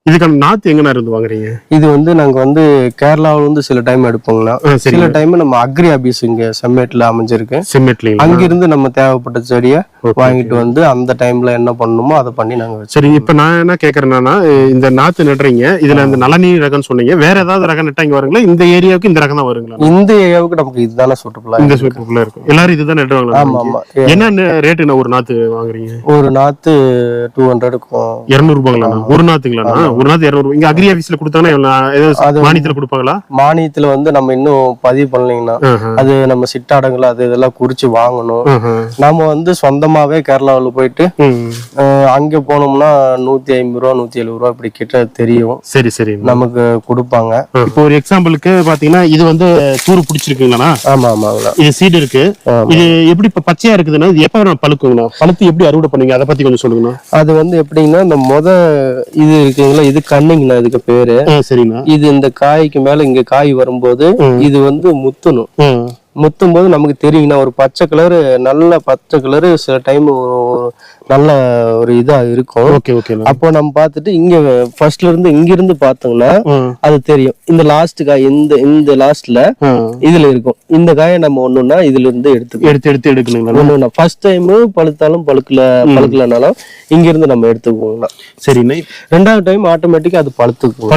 இதுக்கான நாத்து எங்கண்ணா இருந்து வாங்குறீங்க? இது வந்து நாங்க வந்து கேரளாவில வந்து சில டைம் எடுப்போங்கண்ணா. சில டைம் நம்ம அக்ரி ஆபீஸ் இங்க செம்மேட்ல அமைஞ்சிருக்கு. செம்மேட்ல அங்கிருந்து நம்ம தேவைப்பட்ட செடியை வாங்கிட்டு வந்து அந்த டைம்ல என்ன பண்ணணுமோ அதை பண்ணி நாங்க. சரி, இப்ப நான் என்ன கேக்குறேன்னா, இந்த நாத்து நடுறீங்க, இதுல இந்த நலநீர் ரகம் சொன்னீங்க, வேற ஏதாவது ரகம் நட்டா இங்க வருங்களா? இந்த ஏரியாவுக்கு இந்த ரகம் தான் வருங்களா? இந்த ஏரியாவுக்கு நமக்கு இதுதானே சூட்டபிளா, இந்த சூட்டபிளா இருக்கும். எல்லாரும் இதுதான் நடுவாங்களா? ஆமா ஆமா. என்ன ரேட்டுண்ணா ஒரு நாத்து வாங்குறீங்க? ஒரு நாத்து 200 200 ரூபாய்ங்களா ஒரு நாத்துங்களா? ஒரு நாத்து 200. இங்க அக்ரி ஆபீஸ்ல கொடுத்தாங்கன்னா மானியத்துல கொடுப்பாங்களா? மானியத்துல வந்து நம்ம இன்னும் பதிவு பண்ணலீங்கன்னா அது நம்ம சிட்டாடங்கள் அது இதெல்லாம் குறிச்சு வாங்கணும். நாம வந்து சொந்தமாவே கேரளாவில் போயிட்டு அங்க போனோம்னா 150 ரூபா 170 ரூபா இப்படி கிட்ட தெரியும். சரி சரி, நமக்கு கொடுப்பாங்க. இப்போ ஒரு எக்ஸாம்பிளுக்கு பாத்தீங்கன்னா இது வந்து தூரு பிடிச்சிருக்குங்களா? ஆமா ஆமாங்களா. இது சீடு இருக்கு. இது எப்படி இப்ப பச்சையா இருக்குதுன்னா இது எப்ப பழுக்குங்களா? பழுத்து எப்படி அறுவடை பண்ணுவீங்க? அதை பத்தி கொஞ்சம் சொல்லுங்க. அது வந்து எப்படின்னா இந்த இது இருக்குங்களா, இது கண்ணுங்களா இதுக்கு பேரு. சரிங்களா. இது இந்த காய்க்கு மேல இங்க காய் வரும்போது இது வந்து முத்தும் போது நமக்கு தெரியுங்கண்ணா ஒரு பச்சை கலரு, நல்ல பச்சை கலரு. சில டைம் நல்ல ஒரு இதா இருக்கும். அப்போ நம்ம பார்த்துட்டு இங்க ஃபர்ஸ்ட்ல இருந்து இங்க இருந்து பார்த்தோம்னா அது தெரியும். இந்த லாஸ்ட் காய் இந்த லாஸ்ட்ல இதுல இருக்கும். இந்த காயை நம்ம ஒண்ணுன்னா இதுல இருந்து எடுத்து எடுக்கணும். ஃபர்ஸ்ட் டைம் பழுத்தாலும் பழுக்கலனாலும் இங்க இருந்து நம்ம எடுத்துக்குவோம்னா. சரி. ரெண்டாவது டைம் ஆட்டோமேட்டிக்கா அது பழுத்துக்கும்.